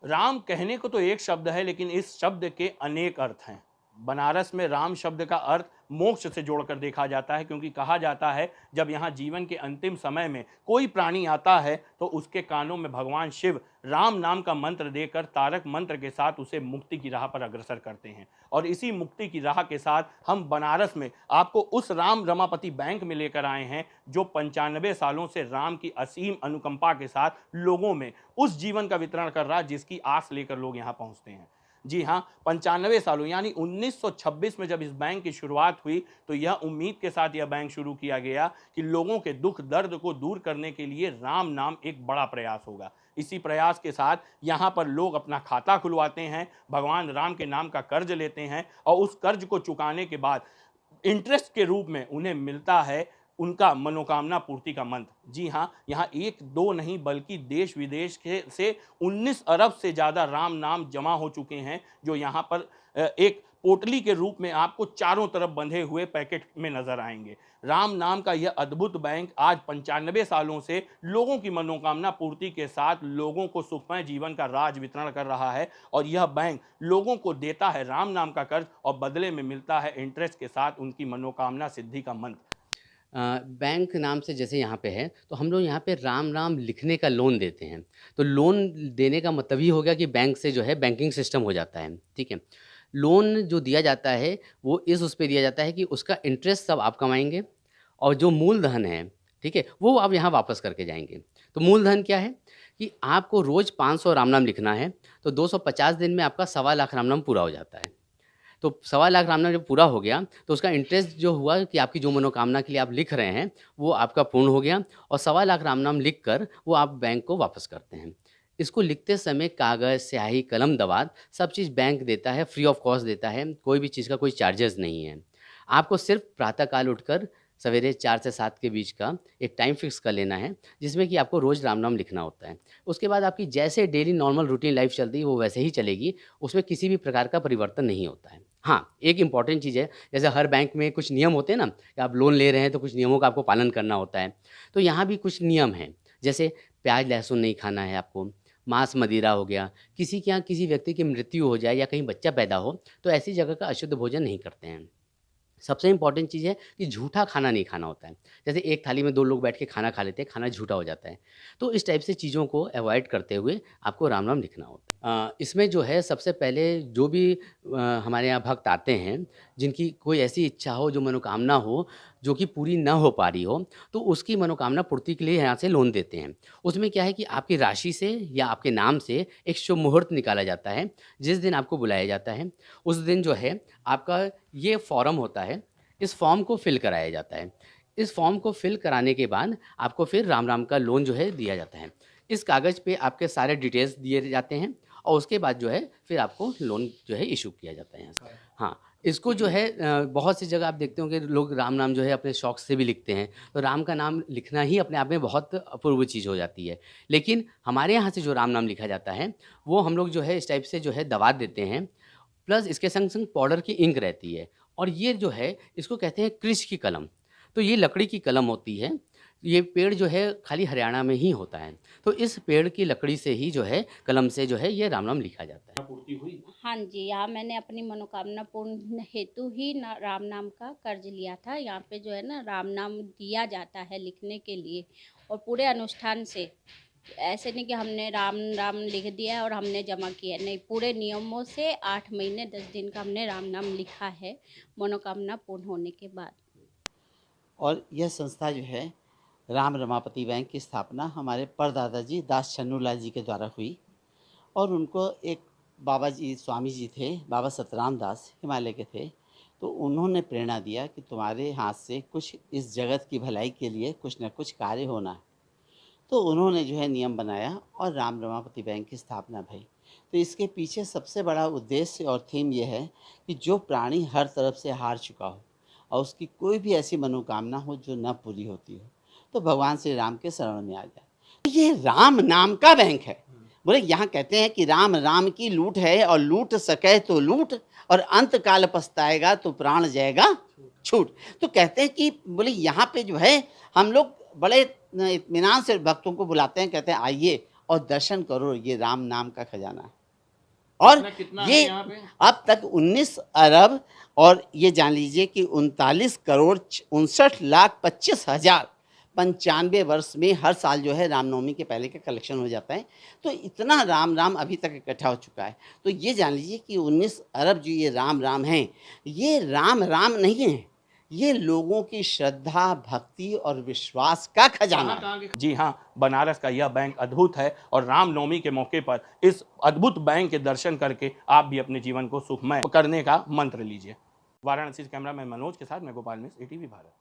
राम कहने को तो एक शब्द है, लेकिन इस शब्द के अनेक अर्थ हैं। बनारस में राम शब्द का अर्थ मोक्ष से जोड़कर देखा जाता है, क्योंकि कहा जाता है जब यहाँ जीवन के अंतिम समय में कोई प्राणी आता है तो उसके कानों में भगवान शिव राम नाम का मंत्र देकर तारक मंत्र के साथ उसे मुक्ति की राह पर अग्रसर करते हैं। और इसी मुक्ति की राह के साथ हम बनारस में आपको उस राम रमापति बैंक में लेकर आए हैं, जो 95 सालों से राम की असीम अनुकंपा के साथ लोगों में उस जीवन का वितरण कर रहा है जिसकी आस लेकर लोग यहाँ पहुँचते हैं। जी हाँ, 95 सालों यानी 1926 में जब इस बैंक की शुरुआत हुई तो यह उम्मीद के साथ यह बैंक शुरू किया गया कि लोगों के दुख दर्द को दूर करने के लिए राम नाम एक बड़ा प्रयास होगा। इसी प्रयास के साथ यहाँ पर लोग अपना खाता खुलवाते हैं, भगवान राम के नाम का कर्ज लेते हैं और उस कर्ज को चुकाने के बाद इंटरेस्ट के रूप में उन्हें मिलता है उनका मनोकामना पूर्ति का मंत्र। जी हाँ, यहाँ एक दो नहीं बल्कि देश विदेश के से 19 अरब से ज़्यादा राम नाम जमा हो चुके हैं, जो यहाँ पर एक पोटली के रूप में आपको चारों तरफ बंधे हुए पैकेट में नजर आएंगे। राम नाम का यह अद्भुत बैंक आज 95 सालों से लोगों की मनोकामना पूर्ति के साथ लोगों को सुखमय जीवन का राज वितरण कर रहा है। और यह बैंक लोगों को देता है राम नाम का कर्ज और बदले में मिलता है इंटरेस्ट के साथ उनकी मनोकामना सिद्धि का मंत्र। बैंक नाम से जैसे यहाँ पे है, तो हम लोग यहाँ पे राम नाम लिखने का लोन देते हैं। तो लोन देने का मतलब ही हो गया कि बैंक से जो है बैंकिंग सिस्टम हो जाता है, ठीक है। लोन जो दिया जाता है वो इस उस पे दिया जाता है कि उसका इंटरेस्ट सब आप कमाएंगे और जो मूलधन है, ठीक है, वो आप यहाँ वापस करके जाएंगे। तो मूलधन क्या है कि आपको रोज़ 500 राम नाम लिखना है, तो 250 दिन में आपका 1.25 लाख राम नाम पूरा हो जाता है। तो 1.25 लाख राम नाम जब पूरा हो गया तो उसका इंटरेस्ट जो हुआ कि आपकी जो मनोकामना के लिए आप लिख रहे हैं वो आपका पूर्ण हो गया, और 1.25 लाख राम नाम लिख कर वो आप बैंक को वापस करते हैं। इसको लिखते समय कागज़, स्याही, कलम, दवात सब चीज़ बैंक देता है, फ्री ऑफ कॉस्ट देता है, कोई भी चीज़ का कोई चार्जेस नहीं है। आपको सिर्फ प्रातःकाल उठकर सवेरे 4 से 7 के बीच का एक टाइम फिक्स कर लेना है, जिसमें कि आपको रोज़ राम नाम लिखना होता है। उसके बाद आपकी जैसे डेली नॉर्मल रूटीन लाइफ चलती है वो वैसे ही चलेगी, उसमें किसी भी प्रकार का परिवर्तन नहीं होता है। हाँ, एक इम्पॉर्टेंट चीज़ है, जैसे हर बैंक में कुछ नियम होते हैं ना, कि आप लोन ले रहे हैं तो कुछ नियमों का आपको पालन करना होता है। तो यहाँ भी कुछ नियम हैं, जैसे प्याज लहसुन नहीं खाना है आपको, मांस मदिरा हो गया, किसी के यहाँ किसी व्यक्ति की मृत्यु हो जाए या कहीं बच्चा पैदा हो तो ऐसी जगह का अशुद्ध भोजन नहीं करते हैं। सबसे इम्पॉर्टेंट चीज़ है कि झूठा खाना नहीं खाना होता है। जैसे एक थाली में 2 लोग बैठ के खाना खा लेते हैं, खाना झूठा हो जाता है। तो इस टाइप से चीज़ों को अवॉइड करते हुए आपको राम नाम लिखना होता है। इसमें जो है सबसे पहले जो भी हमारे यहाँ भक्त आते हैं, जिनकी कोई ऐसी इच्छा हो, जो मनोकामना हो, जो कि पूरी ना हो पा रही हो, तो उसकी मनोकामना पूर्ति के लिए यहाँ से लोन देते हैं। उसमें क्या है कि आपकी राशि से या आपके नाम से एक शुभ मुहूर्त निकाला जाता है। जिस दिन आपको बुलाया जाता है, उस दिन जो है आपका ये फॉर्म होता है, इस फॉर्म को फिल कराया जाता है। इस फॉर्म को फिल कराने के बाद आपको फिर राम नाम का लोन जो है दिया जाता है। इस कागज़ पे आपके सारे डिटेल्स दिए जाते हैं और उसके बाद जो है फिर आपको लोन जो है इशू किया जाता है यहाँ से। हाँ, इसको जो है बहुत सी जगह आप देखते होंगे लोग राम नाम जो है अपने शौक से भी लिखते हैं, तो राम का नाम लिखना ही अपने आप में बहुत अपूर्व चीज़ हो जाती है। लेकिन हमारे यहाँ से जो राम नाम लिखा जाता है, वो हम लोग जो है इस टाइप से जो है दवा देते हैं, प्लस इसके संग-संग पाउडर की इंक रहती है, और ये जो है इसको कहते हैं कृष की कलम। तो ये लकड़ी की कलम होती है। ये पेड़ जो है खाली हरियाणा में ही होता है। तो इस पेड़ की लकड़ी से ही जो है कलम से जो है ये राम नाम लिखा जाता है। पूर्ति हुई। हाँ जी, यहाँ मैंने अपनी मनोकामना पूर्ण हेतु ही ना राम नाम का कर्ज लिया था। यहाँ पे जो है ना राम नाम दिया जाता है लिखने के लिए, और पूरे अनुष्ठान से। ऐसे नहीं कि हमने राम राम लिख दिया है और हमने जमा किया है, नहीं, पूरे नियमों से 8 महीने 10 दिन का हमने राम नाम लिखा है मनोकामना पूर्ण होने के बाद। और यह संस्था जो है राम रमापति बैंक की स्थापना हमारे परदादा जी दास छन्नूलाल जी के द्वारा हुई, और उनको एक बाबा जी स्वामी जी थे, बाबा सतराम दास हिमालय के थे, तो उन्होंने प्रेरणा दिया कि तुम्हारे हाथ से कुछ इस जगत की भलाई के लिए कुछ न कुछ कार्य होना है। तो उन्होंने जो है नियम बनाया और राम रमापति बैंक की स्थापना भई। तो इसके पीछे सबसे बड़ा उद्देश्य और थीम ये है कि जो प्राणी हर तरफ से हार चुका हो और उसकी कोई भी ऐसी मनोकामना हो जो न पूरी होती हो, तो भगवान श्री राम के शरण में आ जाए। तो ये राम नाम का बैंक है। बोले यहाँ कहते हैं कि राम राम की लूट है, और लूट सके तो लूट, और अंत काल पछताएगा तो प्राण जाएगा छूट। तो कहते हैं कि बोले यहाँ पे जो है हम लोग बड़े इत्मीनान से भक्तों को बुलाते हैं, कहते हैं आइए और दर्शन करो, ये राम नाम का खजाना है। और कितना ये है यहाँ पे? अब तक 19 अरब और ये जान लीजिए कि 39 करोड़ 59,25,000 95 वर्ष में हर साल जो है रामनवमी के पहले का कलेक्शन हो जाता है। तो इतना राम राम अभी तक इकट्ठा हो चुका है। तो ये जान लीजिए कि 19 अरब जो ये राम हैं, ये राम राम नहीं है, ये लोगों की श्रद्धा, भक्ति और विश्वास का खजाना है। जी हाँ, बनारस का यह बैंक अद्भुत है और रामनवमी के मौके पर इस अद्भुत बैंक के दर्शन करके आप भी अपने जीवन को सुखमय करने का मंत्र लीजिए। वाराणसी से कैमरामैन मनोज के साथ मैं गोपाल मिश्र, ATV भारत।